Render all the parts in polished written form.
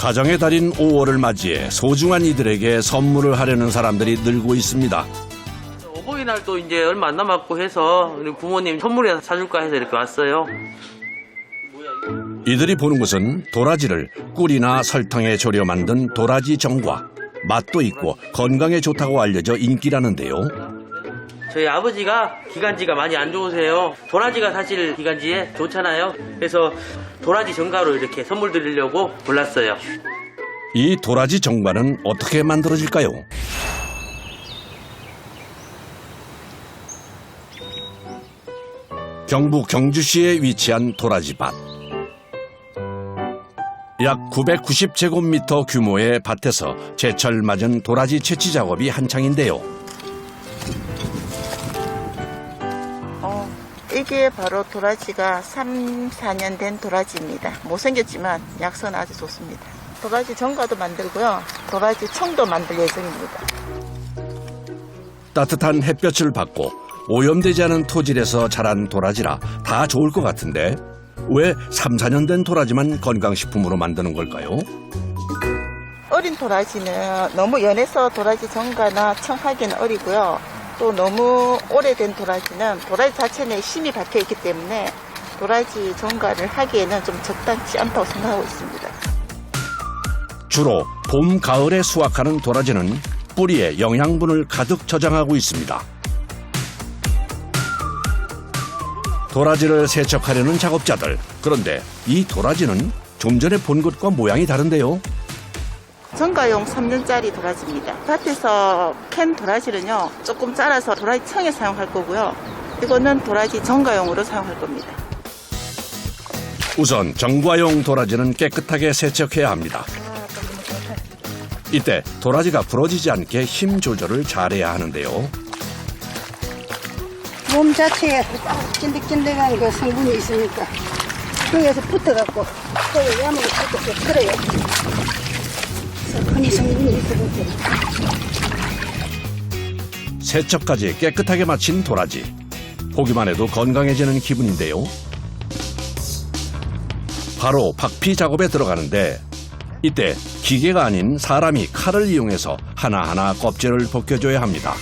가정의 달인 5월을 맞이해 소중한 이들에게 선물을 하려는 사람들이 늘고 있습니다. 어버이날도 이제 얼마 안 남았고 해서 우리 부모님 선물이라도 사줄까 해서 이렇게 왔어요. 이들이 보는 것은 도라지를 꿀이나 설탕에 졸여 만든 도라지 정과. 맛도 있고 건강에 좋다고 알려져 인기라는데요. 저희 아버지가 기관지가 많이 안 좋으세요. 도라지가 사실 기관지에 좋잖아요. 그래서 도라지 정가로 이렇게 선물 드리려고 골랐어요. 이 도라지 정과는 어떻게 만들어질까요? 경북 경주시에 위치한 도라지밭. 약 990제곱미터 규모의 밭에서 제철 맞은 도라지 채취 작업이 한창인데요. 이게 바로 도라지가 3, 4년 된 도라지입니다. 못생겼지만 약성은 아주 좋습니다. 도라지 정과도 만들고요. 도라지 청도 만들 예정입니다. 따뜻한 햇볕을 받고 오염되지 않은 토질에서 자란 도라지라 다 좋을 것 같은데 왜 3, 4년 된 도라지만 건강식품으로 만드는 걸까요? 어린 도라지는 너무 연해서 도라지 정과나 청하기는 어리고요. 또 너무 오래된 도라지는 도라지 자체에 심이 박혀 있기 때문에 도라지 정과를 하기에는 좀 적당치 않다고 생각하고 있습니다. 주로 봄, 가을에 수확하는 도라지는 뿌리에 영양분을 가득 저장하고 있습니다. 도라지를 세척하려는 작업자들. 그런데 이 도라지는 좀 전에 본 것과 모양이 다른데요. 정가용 3년짜리 도라지입니다. 밭에서 캔 도라지는요, 조금 잘라서 도라지 청에 사용할 거고요. 이거는 도라지 정가용으로 사용할 겁니다. 우선 정과용 도라지는 깨끗하게 세척해야 합니다. 이때 도라지가 부러지지 않게 힘 조절을 잘해야 하는데요. 몸 자체에 찐득찐득한 그 성분이 있으니까 거기에서 붙어갖고 거기 야물이 붙어서 그래요. 흔히 성분이 있어서 세척까지 깨끗하게 마친 도라지. 보기만 해도 건강해지는 기분인데요. 바로 박피 작업에 들어가는데 이때 기계가 아닌 사람이 칼을 이용해서 하나하나 껍질을 벗겨줘야 합니다.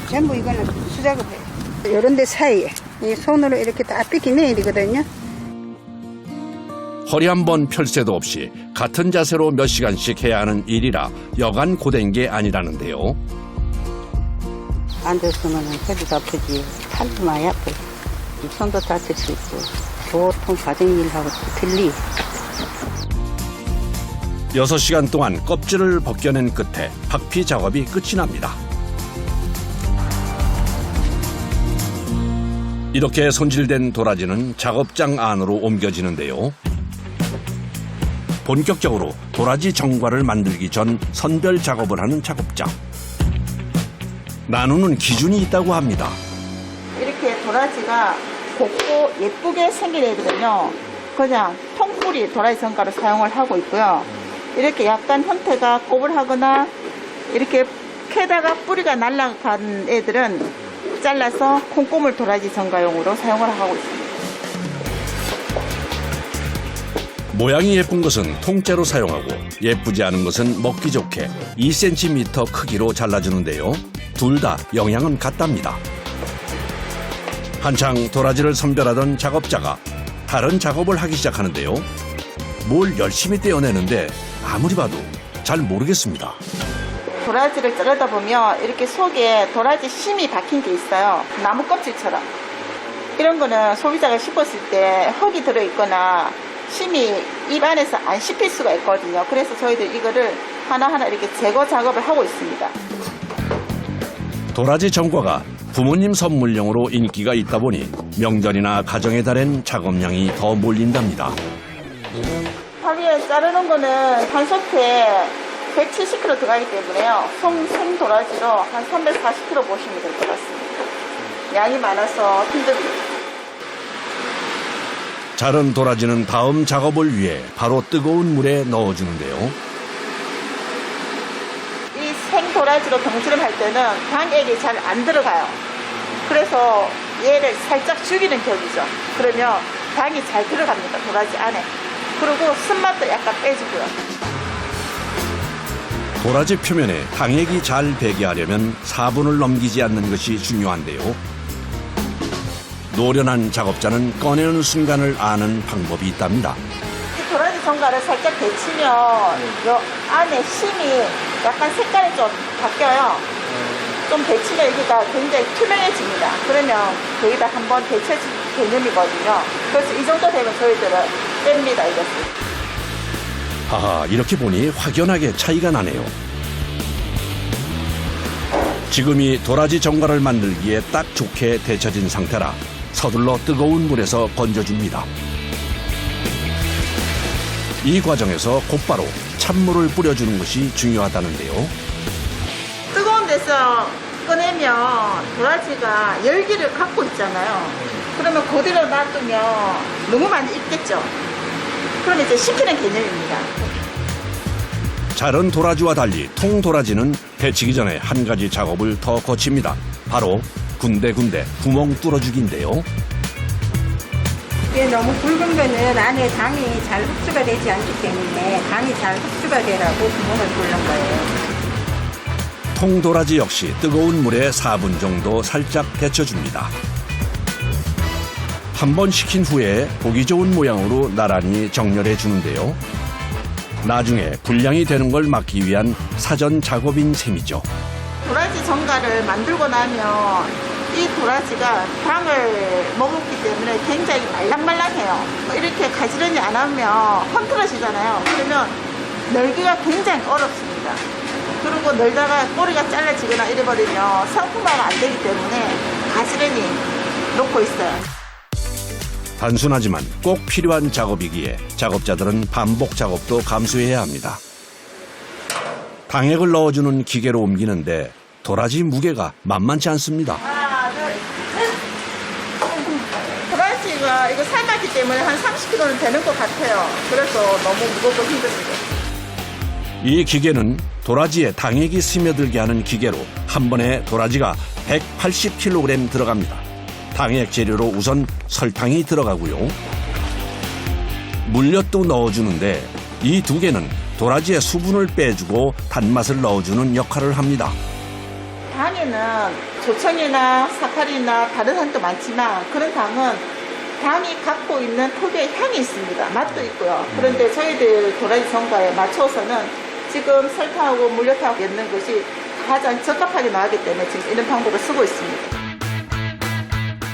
전부 이거는 수작업이에요. 이런 데 사이에 이 손으로 이렇게 다 삐끼내야 되거든요. 허리 한 번 펼 새도 없이 같은 자세로 몇 시간씩 해야 하는 일이라 여간 고된 게 아니라는데요. 앉았으면 허리도 아프지, 팔도 많이 아프고, 손도 다칠 수 있고, 보통 가정일하고 틀리. 6시간 동안 껍질을 벗겨낸 끝에 박피 작업이 끝이 납니다. 이렇게 손질된 도라지는 작업장 안으로 옮겨지는데요. 본격적으로 도라지 정과를 만들기 전 선별 작업을 하는 작업자. 나누는 기준이 있다고 합니다. 이렇게 도라지가 곱고 예쁘게 생긴 애들은요, 그냥 통뿌리 도라지 정가로 사용을 하고 있고요. 이렇게 약간 형태가 꼬불하거나 이렇게 캐다가 뿌리가 날아간 애들은 잘라서 콩고물 도라지 정가용으로 사용을 하고 있습니다. 모양이 예쁜 것은 통째로 사용하고 예쁘지 않은 것은 먹기 좋게 2cm 크기로 잘라주는데요. 둘 다 영양은 같답니다. 한창 도라지를 선별하던 작업자가 다른 작업을 하기 시작하는데요. 뭘 열심히 떼어내는데 아무리 봐도 잘 모르겠습니다. 도라지를 자르다 보면 이렇게 속에 도라지 심이 박힌 게 있어요. 나무 껍질처럼. 이런 거는 소비자가 씹었을 때 흙이 들어있거나 심이 입 안에서 안 씹힐 수가 있거든요. 그래서 저희들 이거를 하나하나 이렇게 제거 작업을 하고 있습니다. 도라지 정과가 부모님 선물용으로 인기가 있다 보니 명절이나 가정의 달엔 작업량이 더 몰린답니다. 하루에 자르는 거는 한 솥에 170kg 들어가기 때문에요. 생 도라지로 한 340kg 보시면 될 것 같습니다. 양이 많아서 힘듭니다. 자른 도라지는 다음 작업을 위해 바로 뜨거운 물에 넣어주는데요. 이 생 도라지로 경질을 할 때는 방액이 잘 안 들어가요. 그래서 얘를 살짝 죽이는 격이죠. 그러면 방이 잘 들어갑니다. 도라지 안에. 그리고 쓴맛도 약간 빼주고요. 도라지 표면에 당액이 잘 배게 하려면 4분을 넘기지 않는 것이 중요한데요. 노련한 작업자는 꺼내는 순간을 아는 방법이 있답니다. 이 도라지 정갈을 살짝 데치면 요 안에 심이 약간 색깔이 좀 바뀌어요. 좀 데치면 여기가 굉장히 투명해집니다. 그러면 거기다 한번 데쳐진 개념이거든요. 그래서 이 정도 되면 저희들은 뺍니다, 이것을. 하하, 이렇게 보니 확연하게 차이가 나네요. 지금이 도라지 정갈을 만들기에 딱 좋게 데쳐진 상태라 서둘러 뜨거운 물에서 건져줍니다. 이 과정에서 곧바로 찬물을 뿌려주는 것이 중요하다는데요. 뜨거운 데서 꺼내면 도라지가 열기를 갖고 있잖아요. 그러면 그대로 놔두면 너무 많이 익겠죠. 그럼 이제 식히는 개념입니다. 자른 도라지와 달리 통도라지는 데치기 전에 한 가지 작업을 더 거칩니다. 바로 군데군데 구멍 뚫어주기인데요. 이게 너무 굵은 거는 안에 당이 잘 흡수가 되지 않기 때문에 당이 잘 흡수가 되라고 구멍을 뚫는 거예요. 통도라지 역시 뜨거운 물에 4분 정도 살짝 데쳐줍니다. 한 번 식힌 후에 보기 좋은 모양으로 나란히 정렬해 주는데요. 나중에 불량이 되는 걸 막기 위한 사전 작업인 셈이죠. 도라지 정갈을 만들고 나면 이 도라지가 당을 먹었기 때문에 굉장히 말랑말랑해요. 이렇게 가지런히 안 하면 헝클어지잖아요. 그러면 널기가 굉장히 어렵습니다. 그리고 널다가 꼬리가 잘라지거나 이래버리면 상품화가 안 되기 때문에 가지런히 놓고 있어요. 단순하지만 꼭 필요한 작업이기에 작업자들은 반복 작업도 감수해야 합니다. 당액을 넣어주는 기계로 옮기는데 도라지 무게가 만만치 않습니다. 하나, 둘, 셋. 도라지가 이거 삶았기 때문에 한 30kg는 되는 것 같아요. 그래서 너무 무겁고 힘듭니다. 이 기계는 도라지에 당액이 스며들게 하는 기계로 한 번에 도라지가 180kg 들어갑니다. 당액 재료로 우선 설탕이 들어가고요. 물엿도 넣어주는데 이 두 개는 도라지의 수분을 빼주고 단맛을 넣어주는 역할을 합니다. 당에는 조청이나 사카린이나 다른 향도 많지만 그런 당은 당이 갖고 있는 특유의 향이 있습니다. 맛도 있고요. 그런데 저희들 도라지 정가에 맞춰서는 지금 설탕하고 물엿하고 넣는 것이 가장 적합하게 나오기 때문에 지금 이런 방법을 쓰고 있습니다.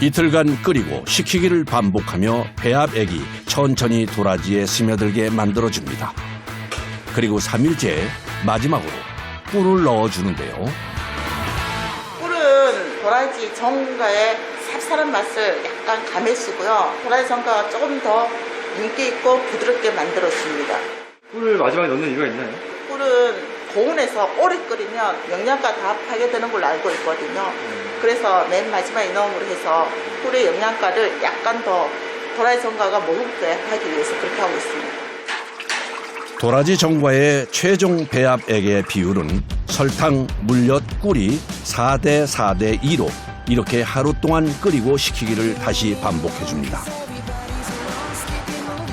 이틀간 끓이고 식히기를 반복하며 배합액이 천천히 도라지에 스며들게 만들어줍니다. 그리고 3일째 마지막으로 꿀을 넣어주는데요. 꿀은 도라지 정가의 쌉쌀한 맛을 약간 감해주고요. 도라지 정가가 조금 더 윤기 있고 부드럽게 만들어줍니다. 꿀을 마지막에 넣는 이유가 있나요? 꿀은 고온에서 오래 끓이면 영양가 다 파괴되는 걸로 알고 있거든요. 그래서 맨 마지막에 넣음으로 해서 꿀의 영양가를 약간 더 도라지 정가가 머금게 하기 위해서 그렇게 하고 있습니다. 도라지 정과의 최종 배합액의 비율은 설탕, 물엿, 꿀이 4대 4대 2로 이렇게 하루 동안 끓이고 식히기를 다시 반복해줍니다.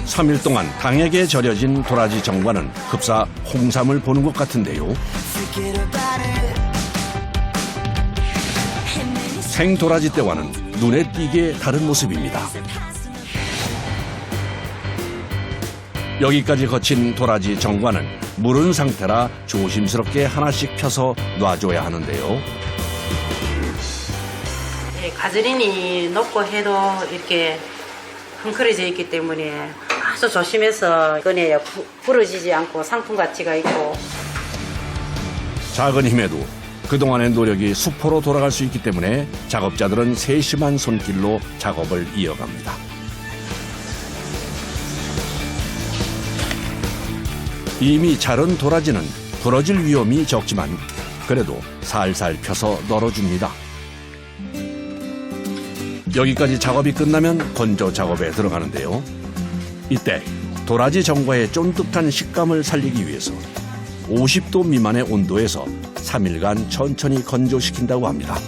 3일 동안 당액에 절여진 도라지 정과는 흡사 홍삼을 보는 것 같은데요. 생도라지 때와는 눈에 띄게 다른 모습입니다. 여기까지 거친 도라지 정과는 무른 상태라 조심스럽게 하나씩 펴서 놔줘야 하는데요. 가지런히 넣고 해도 이렇게 헝클어져 있기 때문에 아주 조심해서 꺼내야 부러지지 않고 상품 가치가 있고. 작은 힘에도 그동안의 노력이 수포로 돌아갈 수 있기 때문에 작업자들은 세심한 손길로 작업을 이어갑니다. 이미 자른 도라지는 부러질 위험이 적지만 그래도 살살 펴서 널어줍니다. 여기까지 작업이 끝나면 건조 작업에 들어가는데요. 이때 도라지 정과의 쫀득한 식감을 살리기 위해서 50도 미만의 온도에서 3일간 천천히 건조시킨다고 합니다.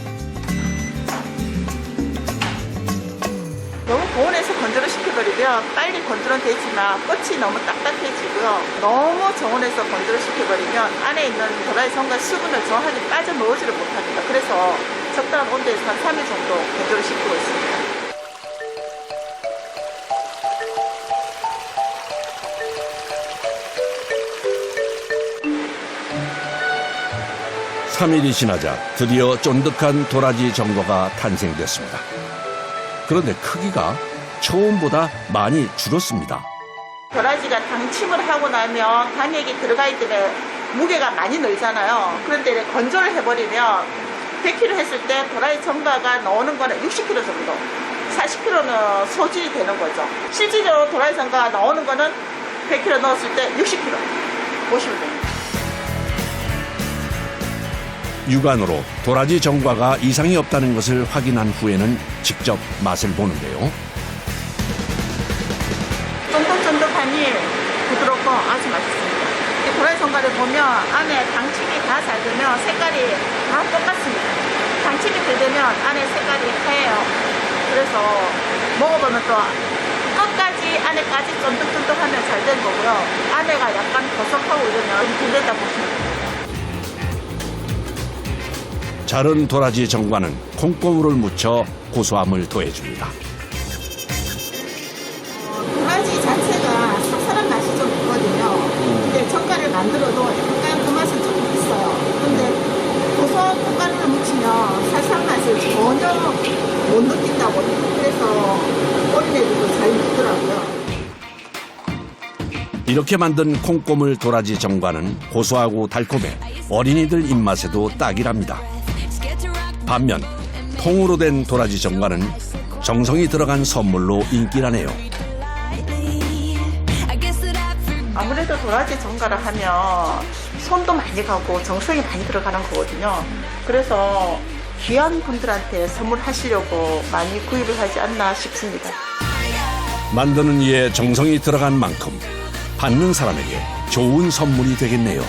너무 고온에서 건조를 시키면 시켜버리면 빨리 건조는 되지만 끝이 너무 딱딱해지고요. 너무 저온에서 건조를 시켜버리면 안에 있는 도라지 전과 수분을 정확하게 빠져넣지를 못합니다. 그래서 적당한 온도에서 한 3일 정도 건조를 시키고 있습니다. 3일이 지나자 드디어 쫀득한 도라지 전과가 탄생됐습니다. 그런데 크기가 처음보다 많이 줄었습니다. 도라지가 당침을 하고 나면 당액이 들어가 있기 때문에 무게가 많이 늘잖아요. 그런데 건조를 해버리면 100kg 했을 때 도라지 전과가 나오는 거는 60kg 정도, 40kg는 소진이 되는 거죠. 실질적으로 도라지 전과가 나오는 거는 100kg 넣었을 때 60kg 보시면 됩니다. 육안으로 도라지 전과가 이상이 없다는 것을 확인한 후에는 직접 맛을 보는데요. 쫀득쫀득하니 부드럽고 아주 맛있습니다. 이 도라지 전과를 보면 안에 당침이 다 잘 되면 색깔이 다 똑같습니다. 당침이 덜 되면 안에 색깔이 하얘요. 그래서 먹어보면 또 끝까지 안에까지 쫀득쫀득하면 잘 된 거고요. 안에가 약간 버석하고 이러면 덜 됐다 보시면 돼요. 자른 도라지 전과는 콩고물을 묻혀 고소함을 더해줍니다. 도라지 자체가 쌉쌀한 맛이 좀 있거든요. 근데 전과를 만들어도 약간 그 맛은 좀 있어요. 근데 고소한 콩가루를 묻히면 살살 맛을 전혀 못 느낀다고. 그래서 어린애들도 잘 먹더라고요. 이렇게 만든 콩고물 도라지 전과는 고소하고 달콤해 어린이들 입맛에도 딱이랍니다. 반면 통으로 된 도라지 전과는 정성이 들어간 선물로 인기라네요. 아무래도 도라지 전과를 하면 손도 많이 가고 정성이 많이 들어가는 거거든요. 그래서 귀한 분들한테 선물하시려고 많이 구입을 하지 않나 싶습니다. 만드는 이에 정성이 들어간 만큼 받는 사람에게 좋은 선물이 되겠네요.